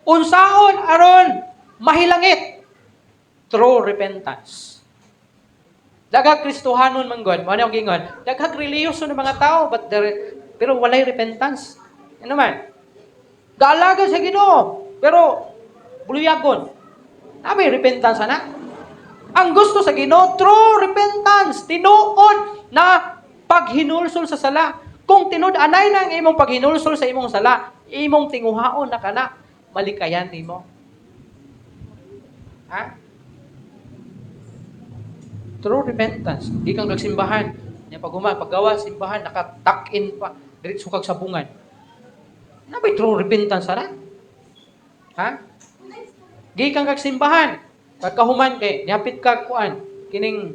Unsaon aron mahilangit? True repentance. Daghang Kristohanon man God, mao ang gingon. Daghang relihiyoso ng mga tao, pero walay repentance. Ano man? Gaalaga sa Ginoo, pero buluyagon. Nabi repentance ana. Ang gusto sa Ginoo, true repentance, tinuod na paghinulsol sa sala. Kung tinud-anay na ang imong paghinulsol sa imong sala, imong tinguhaon na kana, malikayan nimo. Ha? True repentance. Di kang kagsimbahan. Nya paggawa simbahan nakatuck-in pa diretso kag sabungan. Nabay true repentance ana? Ha? Di kang kagsimbahan. Pagkahuman kay niapit ka kuan kining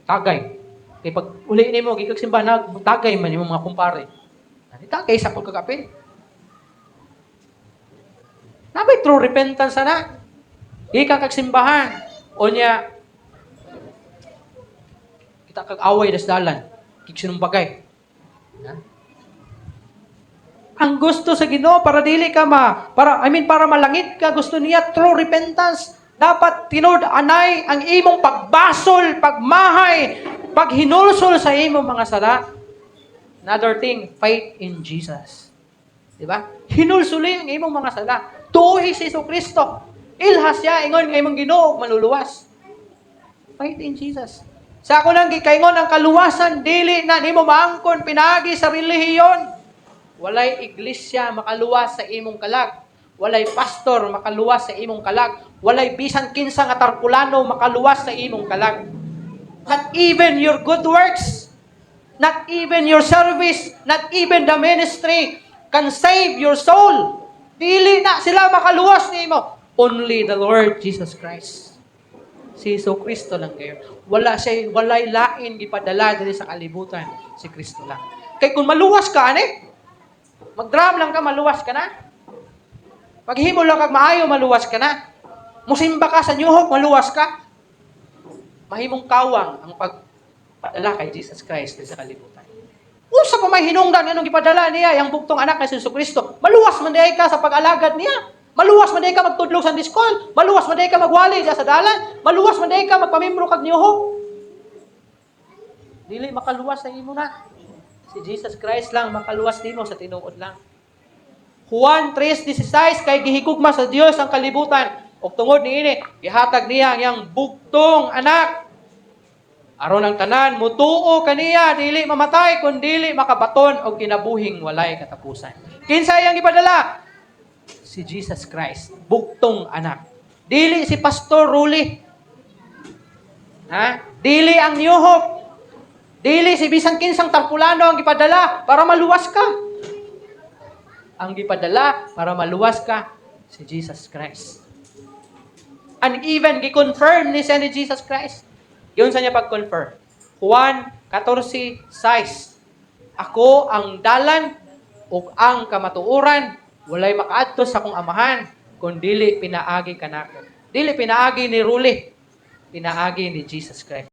tagay. Kay pag uli nimo gi kag simbahan tagay man imong mga kumpare. Ani tagay sa pagkakapil. Nabay true repentance ana? Di kang kagsimbahan. Onya kita kag away das dalan. Kigsinumbagay. Ha? Ang gusto sa Ginoo para dili ka para malangit ka, gusto niya true repentance. Dapat tinud-anay ang imong pagbasol, pagmahay, paghinulsol sa imong mga sala. Another thing, faith in Jesus. Diba? Hinulsuli ang imong mga sala. Tuhi si Jesucristo. Ilhas siya, ingon nga imong Ginoo maluluwas. Faith in Jesus. Sa ako nang gikaingon ang kaluwasan, dili na nimo maangkon pinagi sa relihiyon. Walay iglesia makaluwas sa imong kalag. Walay pastor makaluwas sa imong kalag. Walay bisan kinsa nga tarpulano makaluwas sa imong kalag. Not even your good works, not even your service, not even the ministry can save your soul. Dili na sila makaluwas nimo. Only the Lord Jesus Christ. Si Jesucristo lang kayo. Walay lain gipadala diri sa kalibutan. Si Kristo lang. Kay kung maluwas ka mag-drum lang ka, maluwas ka na. Paghimo lang kag maayo, maluwas ka na. Musimba ka sa New Hope, maluwas ka. Mahimong kawang ang pagpadala kay Jesus Christ sa kalibutan. Usa pa may hinungdan anong ipadala niya, yung bugtong anak ni Jesucristo. Maluwas man day ka sa pag-alagad niya. Maluwas man day ka magtudlog sa diskol. Maluwas man day ka magwali sa dalan. Maluwas man day ka magpamembro kag New Hope. Dili makaluwas sa imo na. Si Jesus Christ lang makaluwas nimo sa tinuod lang. Juan 3:16 kay gihigugma sa Dios ang kalibutan ug tungod niini gihatag niya ang bugtong anak aron ang tanan mutuo kaniya dili mamatay kun dili makabaton og kinabuhing walay katapusan. Kinsa iyang gipadala? Si Jesus Christ, bugtong anak. Dili si Pastor Ruli. Ha? Dili ang New Hope. Dili si bisan kinsang tarpulano ang gipadala para maluwas ka. Ang gipadala para maluwas ka si Jesus Christ. And even gi-confirm ni Jesus Christ. Yun sa niya pag-confirm. Juan 14:6. Ako ang dalan ug ang kamatuoran, walay makaadto sa akong amahan kun dili pinaagi kanako. Dili pinaagi ni Ruli, pinaagi ni Jesus Christ.